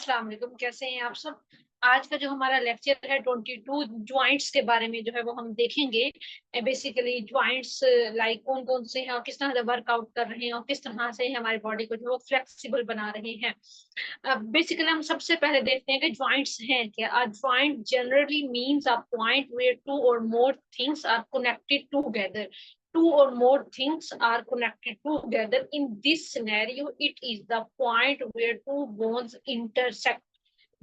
अस्सलाम वालेकुम, कैसे हैं आप सब। आज का जो हमारा लेक्चर है 22 ज्वाइंट्स के बारे में जो है वो हम देखेंगे। बेसिकली ज्वाइंट्स लाइक कौन कौन से हैं और किस तरह से वर्कआउट कर रहे हैं और किस तरह से हमारी बॉडी को जो वो फ्लेक्सिबल बना रहे हैं। बेसिकली हम सबसे पहले देखते हैं कि ज्वाइंट्स हैं क्या। A joint generally means a point where two or more things are connected together. Two or more things are connected together. In this scenario, it is the point where two bones intersect.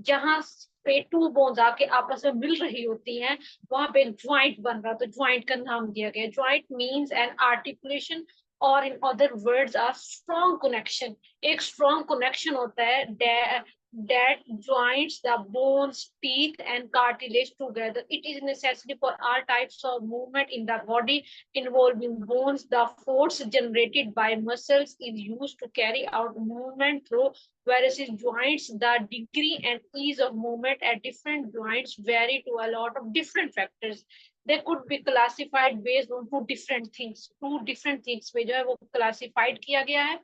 जहां पे to bones आके आपस में मिल रही होती हैं, वहां पे ज्वाइंट बन रहा, तो ज्वाइंट का नाम दिया गया। ज्वाइंट मींस एन आर्टिकुलेशन और in other words are strong connection. एक स्ट्रॉन्ग कनेक्शन होता है that joins the bones, teeth, and cartilage together. It is necessary for all types of movement in the body involving bones. The force generated by muscles is used to carry out movement through various joints. The degree and ease of movement at different joints vary to a lot of different factors. They could be classified based on two different things. Two different things पे जो है वो classified किया गया है।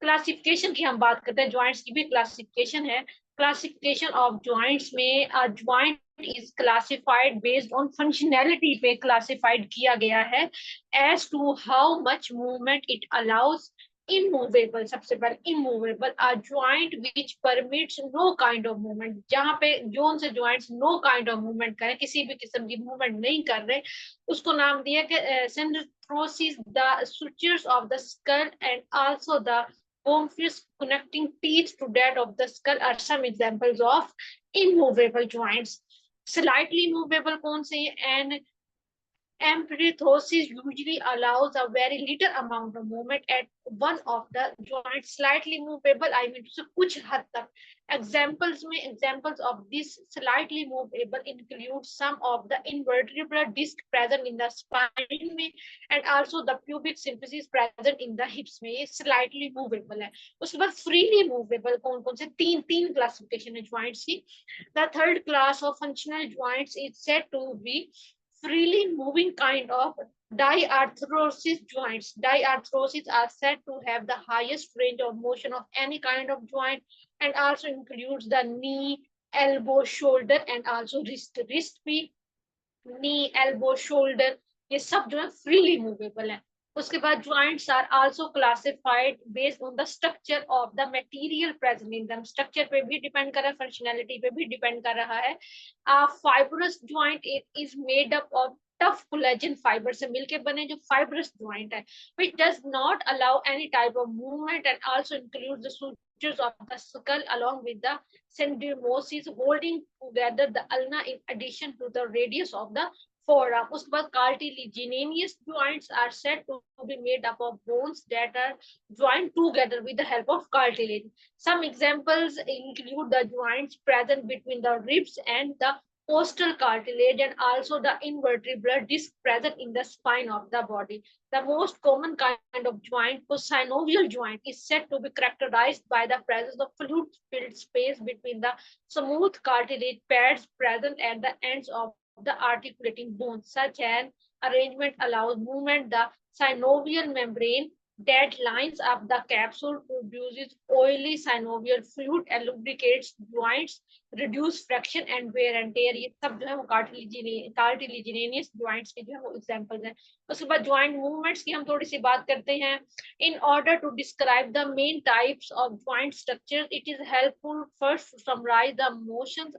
Classification की हम बात करते हैं, ज्वाइंट्स की भी क्लासिफिकेशन है। क्लासिफिकेशन ऑफ ज्वाइंट्स में joint is classified based on functionality पे classified किया गया है as to how much movement it allows. Immovable, सबसे पहले immovable, a joint which permits no kind of movement. जहाँ पे जोन से joints no kind of movement करें, किसी भी किस्म की movement नहीं कर रहे, उसको नाम दिया कि synarthrosis. The sutures of the skull and also the bone connecting teeth to that of the skull are some examples of immovable joints. Slightly movable कौन से हैं? And Erythrosis usually allows a very little amount of movement at one of the joints. Slightly movable, I mean, so कुछ हद तक. Examples of this slightly movable include some of the invertebral disc present in the spine में, and also the pubic symphysis present in the hips में. ये slightly movable है. उसके बाद freely movable कौन कौन से? तीन classification है joints की. The third class of functional joints is said to be freely moving kind of diarthrosis joints. Diarthrosis are said to have the highest range of motion of any kind of joint and also includes the knee, elbow, shoulder and also wrist. Wrist भी, knee, elbow, shoulder, ये सब जो है freely movable है. उसके बाद joints are also classified based on the structure of the material present in them. Structure पे भी depend कर रहा है, functionality पे भी depend कर रहा है. A fibrous joint is made up of tough collagen fiber से मिलके बने जो fibrous joint है, which does not allow any type of movement and also includes the sutures of the skull along with the syndesmosis holding together the ulna in addition to the radius of the forearm. उसके बाद cartilaginous joints are said to be made up of bones that are joined together with the help of cartilage. Some examples include the joints present between the ribs and the costal cartilage and also the invertebral disc present in the spine of the body. The most common kind of joint, the synovial joint, is said to be characterized by the presence of fluid-filled space between the smooth cartilage pads present at the ends of the articulating bones. Such an arrangement allows movement. The synovial membrane that lines up the capsule produces oily synovial fluid and lubricates joints, reduce friction and wear and tear. ये सब जो है वो cartilaginous joints के जो है वो examples हैं. उसके बाद joint movements की हम थोड़ी सी बात करते हैं. In order to describe the main types of joint structures, it is helpful first to summarize the motions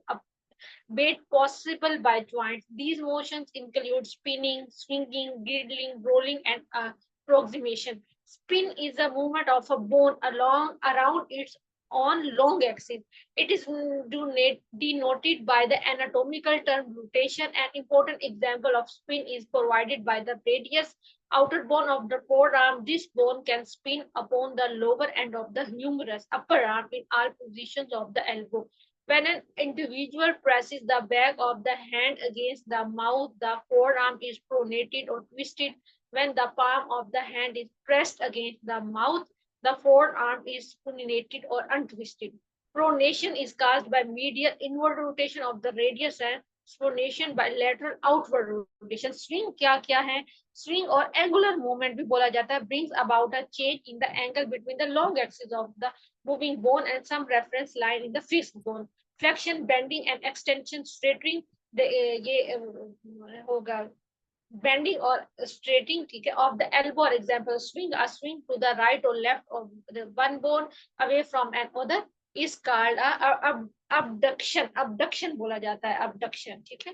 made possible by joints. These motions include spinning, swinging, girdling, rolling, and approximation. Spin is a movement of a bone around its own long axis. It is denoted by the anatomical term rotation. An important example of spin is provided by the radius outer bone of the forearm. This bone can spin upon the lower end of the humerus upper arm in all positions of the elbow. When an individual presses the back of the hand against the mouth, the forearm is pronated or twisted. When the palm of the hand is pressed against the mouth, the forearm is pronated or untwisted. Pronation is caused by medial inward rotation of the radius and explanation by lateral outward rotation. Swing क्या क्या है, swing और angular movement भी बोला जाता है, brings about a change in the angle between the long axis of the moving bone and some reference line in the fixed bone. Flexion, bending and extension, straightening, ये होगा bending or straightening, ठीक है, of the elbow, or example swing, a swing to the right or left of the one bone away from another is called a abduction। abduction बोला जाता है, abduction, ठीक है।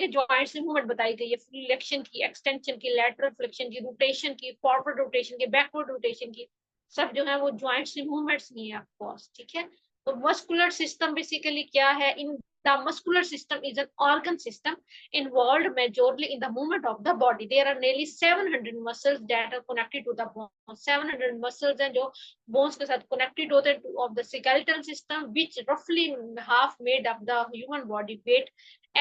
Joints में मूवमेंट बताई गई है, फ्लेक्शन की, एक्सटेंशन की, लैटरल फ्लेक्शन की, रोटेशन की, फॉरवर्ड रोटेशन की, बैकवर्ड रोटेशन की, सब जो है वो जॉइंट्स में मूवमेंट्स नहीं है ऑफकोर्स, ठीक है। तो मस्कुलर सिस्टम बेसिकली क्या है, इन the muscular system is an organ system involved majorly in the movement of the body. There are nearly 700 muscles that are connected to the bone. 700 muscles हैं जो bones के साथ connected होते हैं of the skeletal system, which roughly half made up the human body weight.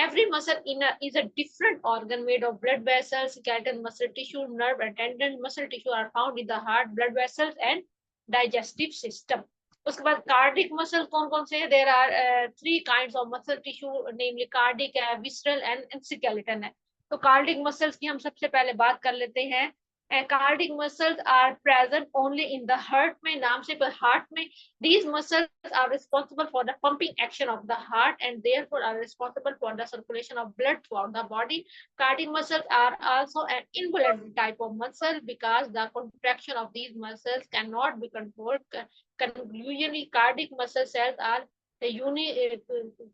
Every muscle is a different organ made of blood vessels, skeletal muscle tissue, nerve and tendon. Muscle tissue are found in the heart, blood vessels and digestive system. उसके बाद cardiac muscle कौन कौन से है, there are 3 kinds of muscle tissue, namely cardiac है, visceral and skeleton है। तो cardiac muscles की हम सबसे पहले बात कर लेते हैं। Cardiac muscles are present only in the heart में, नाम से हार्ट में। these muscles are responsible for the pumping action of the heart and therefore are responsible for the circulation of blood throughout the body. Cardiac muscles are also an involuntary type of muscle because the contraction of these muscles cannot be controlled. Usually cardiac muscle cells are the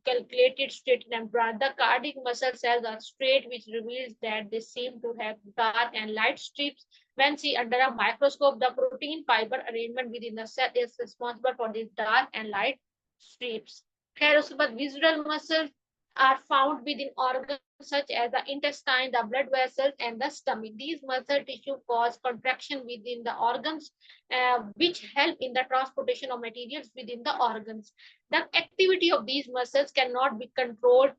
calculated straight and broad. The cardiac muscle cells are straight, which reveals that they seem to have dark and light strips. When seen under a microscope, the protein fiber arrangement within the cell is responsible for these dark and light strips. Visceral muscles are found within organs such as the intestine, the blood vessels, and the stomach. These muscle tissue cause contraction within the organs, which help in the transportation of materials within the organs. The activity of these muscles cannot be controlled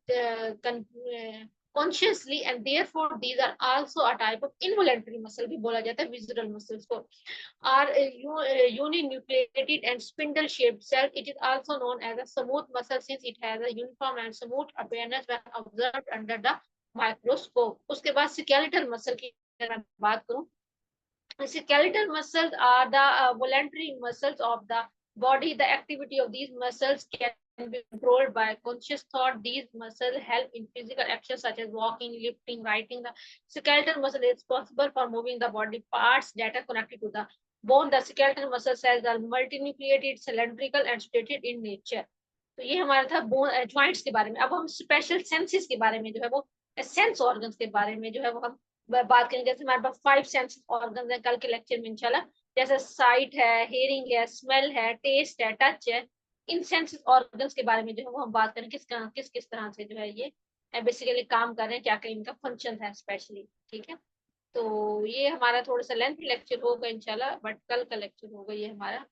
consciously, and therefore these are also a type of involuntary muscle भी बोला जाता है visceral muscles को। Are uninucleated and spindle shaped cell. It is also known as a smooth muscle since it has a uniform and smooth appearance when observed under the microscope. उसके बाद skeletal muscle की अगर मैं बात करूं, skeletal muscles are the voluntary muscles of the body. The activity of these muscles can be controlled by conscious thought. These muscles help in physical actions such as walking, lifting, writing. The skeletal muscle is responsible for moving the body parts that are connected to the bone. The skeletal muscle cells are multinucleated, cylindrical, and stated in nature. तो ये हमारा था joints के बारे में। अब हम special senses के बारे में जो है वो सेंस ऑर्गन्स के बारे में जो है वो हम बात करेंगे। जैसे हमारे पास 5 सेंस ऑर्गन्स हैं कल के लेक्चर में इंशाल्लाह, जैसे साइट है, हेयरिंग है, स्मेल है, टेस्ट है, टच है। इन सेंस ऑर्गन्स के बारे में जो है वो हम बात करें किस किस तरह से जो है ये बेसिकली काम कर रहे हैं, क्या क्या इनका फंक्शन है स्पेशली, ठीक है। तो ये हमारा थोड़ा सा लेंथी लेक्चर होगा इंशाल्लाह, बट कल का लेक्चर होगा ये हमारा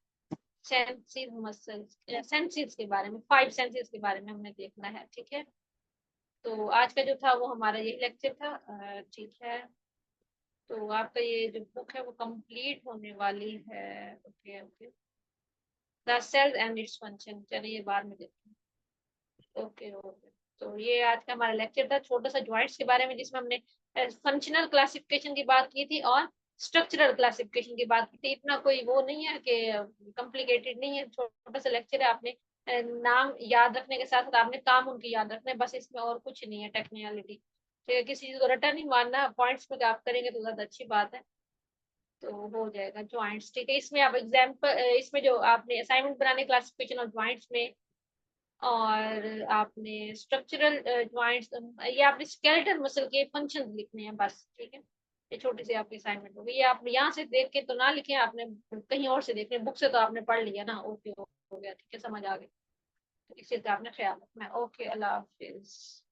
सेंसिस मसल्स, सेंसिस के बारे में, 5 सेंसिस के बारे में हमने देखना है, ठीक है। तो आज का जो था वो हमारा ये लेक्चर था, ठीक है। तो आपका ये जो बुक है वो कंप्लीट होने वाली है। Okay okay, the cell and its function, चलिए बाद में देखते हैं। ओके ओके, तो ये आज का हमारा लेक्चर था छोटा सा ज्वाइंट्स के बारे में, जिसमें हमने फंक्शनल क्लासिफिकेशन की बात की थी और स्ट्रक्चरल क्लासिफिकेशन की बात की थी। इतना कोई वो नहीं है कि कॉम्प्लिकेटेड नहीं है, छोटा सा लेक्चर है। आपने नाम याद रखने के साथ साथ आपने काम उनके याद रखने, बस इसमें और कुछ नहीं है टेक्निकलिटी। ठीक है, किसी चीज को रटा नहीं मारना, पॉइंट्स पे आप करेंगे तो ज्यादा अच्छी बात है, तो हो जाएगा ज्वाइंट्स, ठीक है। इसमें आप एग्जाम्पल, इसमें जो आपने असाइनमेंट बनाने क्लासिफिकेशन ऑफ ज्वाइंट्स में, और आपने स्ट्रक्चरल ज्वाइंट्स, ये आपने स्केलेटल मसल के फंक्शंस लिखने हैं बस, ठीक है। ये छोटी सी आपकी असाइनमेंट होगी, ये आप यहाँ से देख के तो ना लिखें, आपने कहीं और से देख लें, बुक से तो आपने पढ़ लिया ना। ओके हो गया, ठीक है, समझ आ गई। इसी से आपने ख्याल रखना है। ओके, अल्लाह हाफिज।